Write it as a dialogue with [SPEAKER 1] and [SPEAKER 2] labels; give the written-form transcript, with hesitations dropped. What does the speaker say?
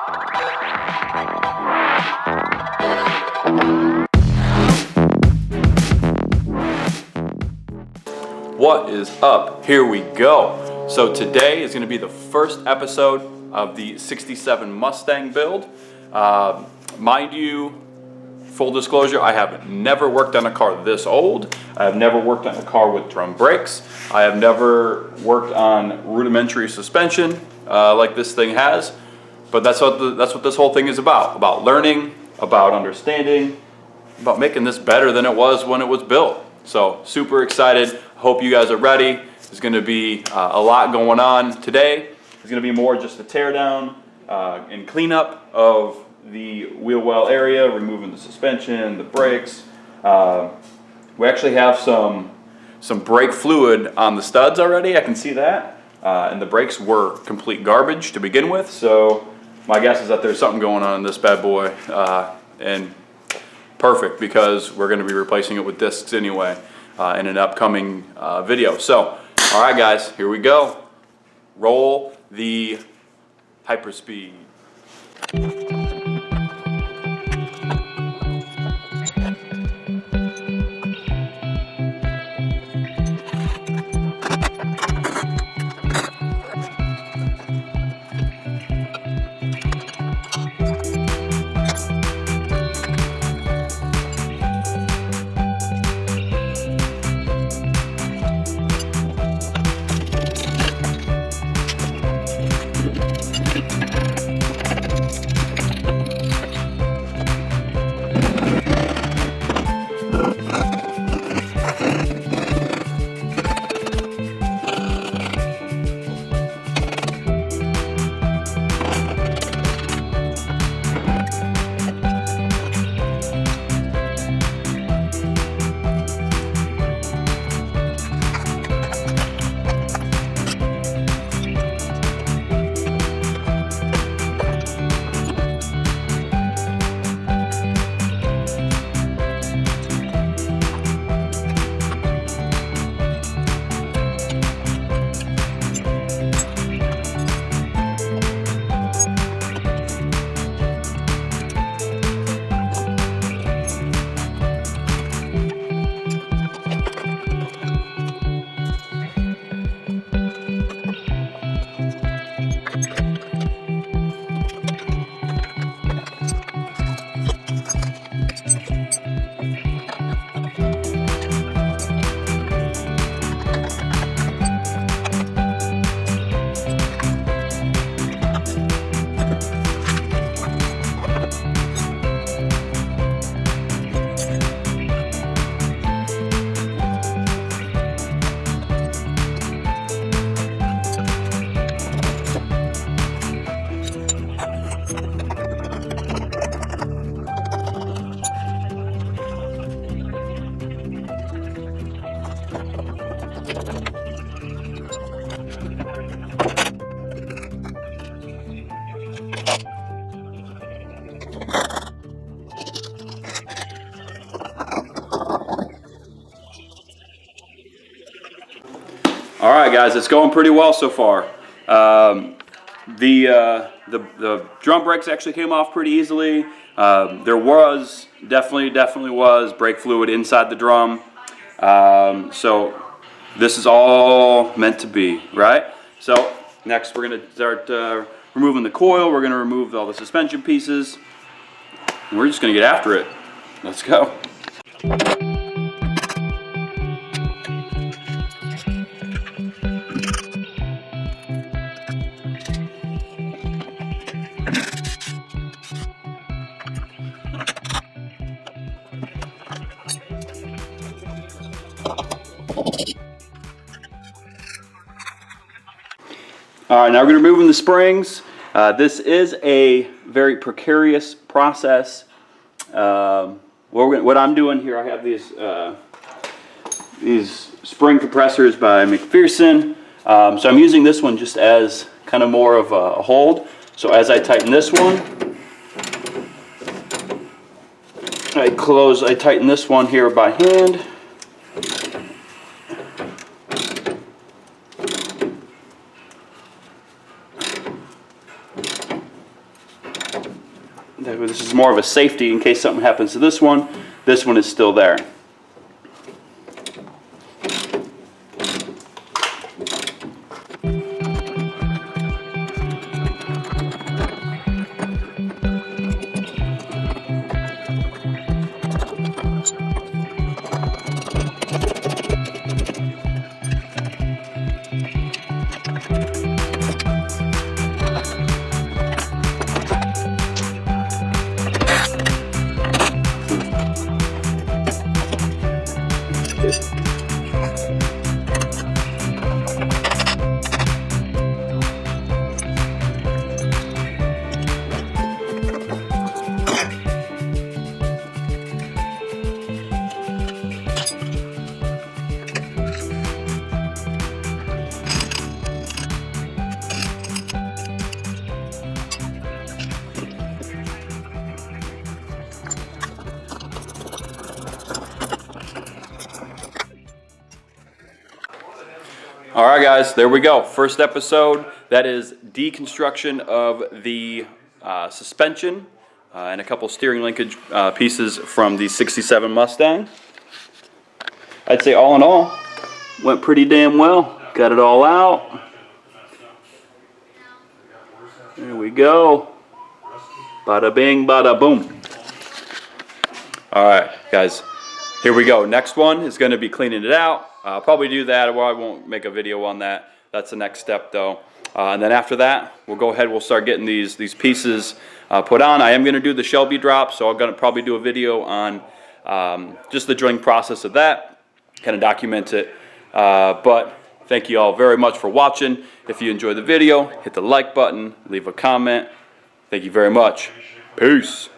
[SPEAKER 1] What is up? Here we go. So today is going to be the first episode of the 67 Mustang build. Mind you, full disclosure, I have never worked on a car this old. I have never worked on a car with drum brakes. I have never worked on rudimentary suspension like this thing has. But that's what this whole thing is about learning, about understanding, about making this better than it was when it was built. So super excited. Hope you guys are ready. There's going to be a lot going on today. It's going to be more just a teardown and cleanup of the wheel well area, removing the suspension, the brakes. We actually have some brake fluid on the studs already. I can see that. And the brakes were complete garbage to begin with. So my guess is that there's something going on in this bad boy. And perfect, because we're going to be replacing it with discs anyway in an upcoming video. So, all right guys, here we go. Roll the hyperspeed. All right, guys, it's going pretty well so far. The drum brakes actually came off pretty easily. There was definitely was brake fluid inside the drum. So this is all meant to be, right? So next we're gonna start removing the coil. We're gonna remove all the suspension pieces. And we're just gonna get after it. Let's go. All right, now we're going to remove the springs. This is a very precarious process. What I'm doing here, I have these spring compressors by McPherson. So I'm using this one just as kind of more of a hold. So as I tighten this one, I tighten this one here by hand. This is more of a safety in case something happens to this one. This one is still there. All right, guys, there we go. First episode, that is deconstruction of the suspension and a couple steering linkage pieces from the 67 Mustang. I'd say all in all, went pretty damn well. Got it all out. There we go. Bada bing, bada boom. All right, guys, here we go. Next one is going to be cleaning it out. I'll probably do that, or I won't make a video on that. That's the next step, though. And then after that, we'll go ahead. We'll start getting these pieces put on. I am going to do the Shelby drop, so I'm going to probably do a video on just the drilling process of that, kind of document it. But thank you all very much for watching. If you enjoyed the video, hit the like button, leave a comment. Thank you very much. Peace.